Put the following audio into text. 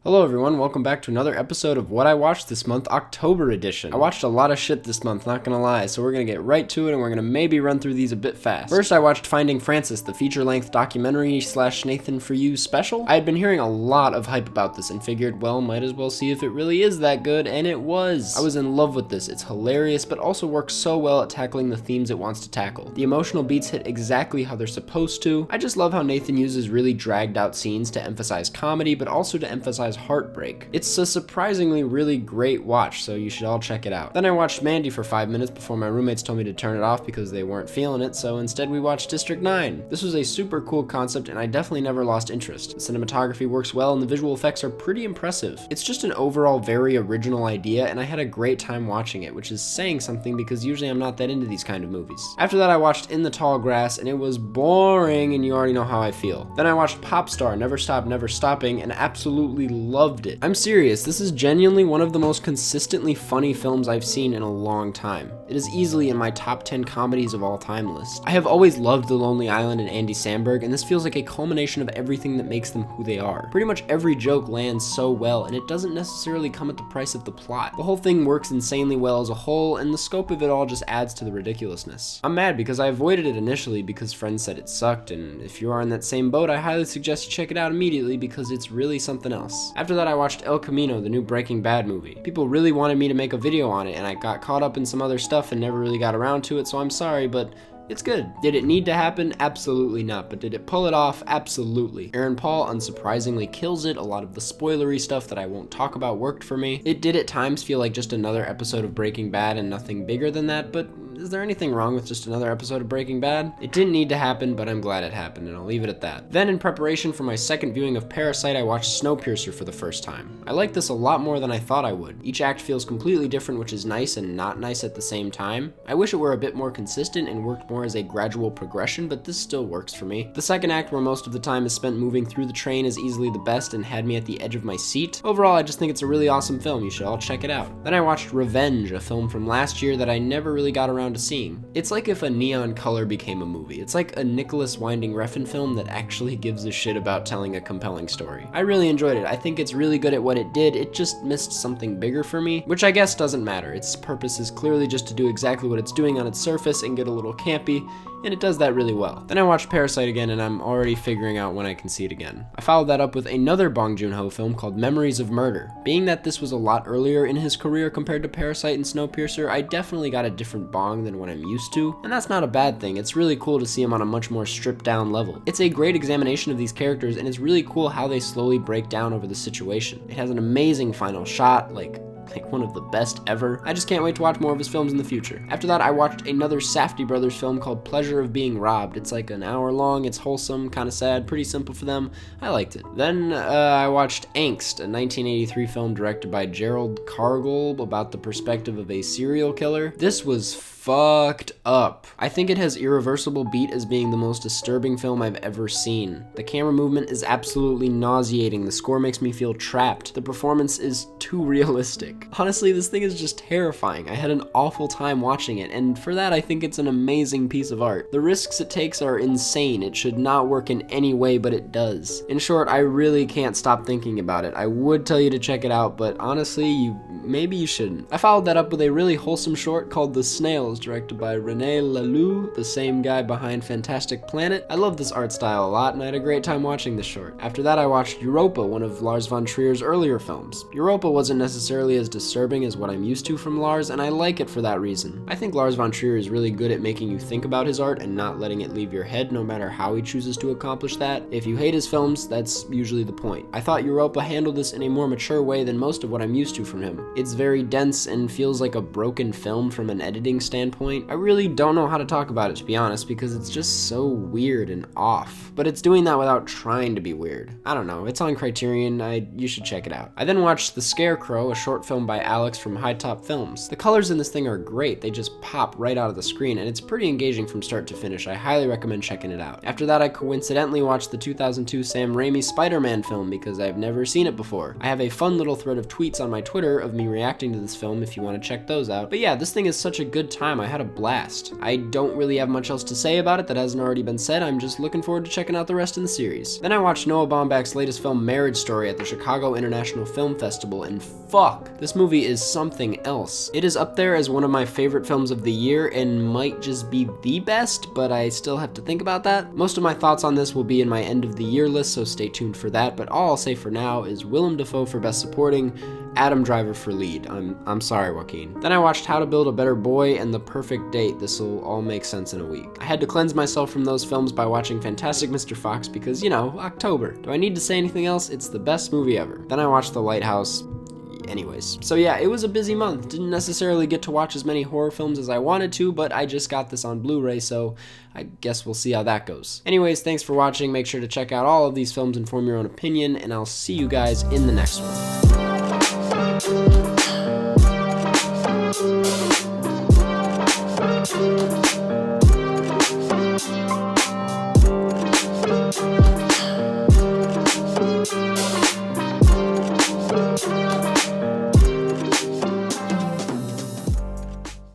Hello everyone, welcome back to another episode of What I Watched This Month, October edition. I watched a lot of shit this month, not gonna lie, so we're gonna get right to it and we're gonna maybe run through these a bit fast. First, I watched Finding Francis, the feature-length documentary / Nathan For You special. I had been hearing a lot of hype about this and figured, well, might as well see if it really is that good, and it was. I was in love with this. It's hilarious, but also works so well at tackling the themes it wants to tackle. The emotional beats hit exactly how they're supposed to. I just love how Nathan uses really dragged out scenes to emphasize comedy, but also to emphasize heartbreak. It's a surprisingly really great watch, so you should all check it out. Then I watched Mandy for 5 minutes before my roommates told me to turn it off because they weren't feeling it, so instead we watched District 9. This was a super cool concept and I definitely never lost interest. The cinematography works well and the visual effects are pretty impressive. It's just an overall very original idea and I had a great time watching it, which is saying something because usually I'm not that into these kind of movies. After that I watched In the Tall Grass and it was boring and you already know how I feel. Then I watched Popstar, Never Stop, Never Stopping and absolutely loved it. I'm serious, this is genuinely one of the most consistently funny films I've seen in a long time. It is easily in my top 10 comedies of all time list. I have always loved The Lonely Island and Andy Samberg, and this feels like a culmination of everything that makes them who they are. Pretty much every joke lands so well, and it doesn't necessarily come at the price of the plot. The whole thing works insanely well as a whole, and the scope of it all just adds to the ridiculousness. I'm mad because I avoided it initially because friends said it sucked, and if you are in that same boat, I highly suggest you check it out immediately because it's really something else. After that I watched El Camino, the new Breaking Bad movie. People really wanted me to make a video on it, and I got caught up in some other stuff and never really got around to it, so I'm sorry, but it's good. Did it need to happen? Absolutely not. But did it pull it off? Absolutely. Aaron Paul unsurprisingly kills it. A lot of the spoilery stuff that I won't talk about worked for me. It did at times feel like just another episode of Breaking Bad and nothing bigger than that, but is there anything wrong with just another episode of Breaking Bad? It didn't need to happen, but I'm glad it happened, and I'll leave it at that. Then in preparation for my second viewing of Parasite, I watched Snowpiercer for the first time. I like this a lot more than I thought I would. Each act feels completely different, which is nice and not nice at the same time. I wish it were a bit more consistent and worked more as a gradual progression, but this still works for me. The second act, where most of the time is spent moving through the train, is easily the best and had me at the edge of my seat. Overall, I just think it's a really awesome film. You should all check it out. Then I watched Revenge, a film from last year that I never really got around to seeing. It's like if a Neon Color became a movie. It's like a Nicholas Winding Refn film that actually gives a shit about telling a compelling story. I really enjoyed it. I think it's really good at what it did. It just missed something bigger for me, which I guess doesn't matter. Its purpose is clearly just to do exactly what it's doing on its surface and get a little campy, and it does that really well. Then I watched Parasite again and I'm already figuring out when I can see it again. I followed that up with another Bong Joon-ho film called Memories of Murder. Being that this was a lot earlier in his career compared to Parasite and Snowpiercer, I definitely got a different Bong than what I'm used to, and that's not a bad thing. It's really cool to see him on a much more stripped down level. It's a great examination of these characters and it's really cool how they slowly break down over the situation. It has an amazing final shot, like one of the best ever. I just can't wait to watch more of his films in the future. After that, I watched another Safdie brothers film called Pleasure of Being Robbed. It's like an hour long, it's wholesome, kind of sad, pretty simple for them. I liked it. Then I watched Angst, a 1983 film directed by Gerald Cargill about the perspective of a serial killer. This was fucked up. I think it has irreversible beat as being the most disturbing film I've ever seen. The camera movement is absolutely nauseating. The score makes me feel trapped. The performance is too realistic. Honestly, this thing is just terrifying. I had an awful time watching it, and for that I think it's an amazing piece of art. The risks it takes are insane. It should not work in any way, but it does. In short, I really can't stop thinking about it. I would tell you to check it out, but honestly, maybe you shouldn't. I followed that up with a really wholesome short called The Snails, directed by René Laloux, the same guy behind Fantastic Planet. I love this art style a lot and I had a great time watching this short. After that I watched Europa, one of Lars von Trier's earlier films. Europa wasn't necessarily as disturbing as what I'm used to from Lars, and I like it for that reason. I think Lars von Trier is really good at making you think about his art and not letting it leave your head no matter how he chooses to accomplish that. If you hate his films, that's usually the point. I thought Europa handled this in a more mature way than most of what I'm used to from him. It's very dense and feels like a broken film from an editing standpoint. I really don't know how to talk about it, to be honest, because it's just so weird and off. But it's doing that without trying to be weird. I don't know, it's on Criterion, you should check it out. I then watched The Scarecrow, a short film film by Alex from High Top Films. The colors in this thing are great, they just pop right out of the screen, and it's pretty engaging from start to finish. I highly recommend checking it out. After that, I coincidentally watched the 2002 Sam Raimi SpiderMan film because I've never seen it before. I have a fun little thread of tweets on my Twitter of me reacting to this film if you want to check those out. But yeah, this thing is such a good time. I had a blast. I don't really have much else to say about it that hasn't already been said. I'm just looking forward to checking out the rest in the series. Then I watched Noah Baumbach's latest film Marriage Story at the Chicago International Film Festival, and fuck, this movie is something else. It is up there as one of my favorite films of the year and might just be the best, but I still have to think about that. Most of my thoughts on this will be in my end of the year list, so stay tuned for that, but all I'll say for now is Willem Dafoe for Best Supporting, Adam Driver for lead. I'm sorry, Joaquin. Then I watched How to Build a Better Boy and The Perfect Date. This'll all make sense in a week. I had to cleanse myself from those films by watching Fantastic Mr. Fox because, you know, October. Do I need to say anything else? It's the best movie ever. Then I watched The Lighthouse. Anyways, so yeah, it was a busy month. Didn't necessarily get to watch as many horror films as I wanted to, but I just got this on Blu-ray, so I guess we'll see how that goes. Anyways, thanks for watching. Make sure to check out all of these films and form your own opinion, and I'll see you guys in the next one.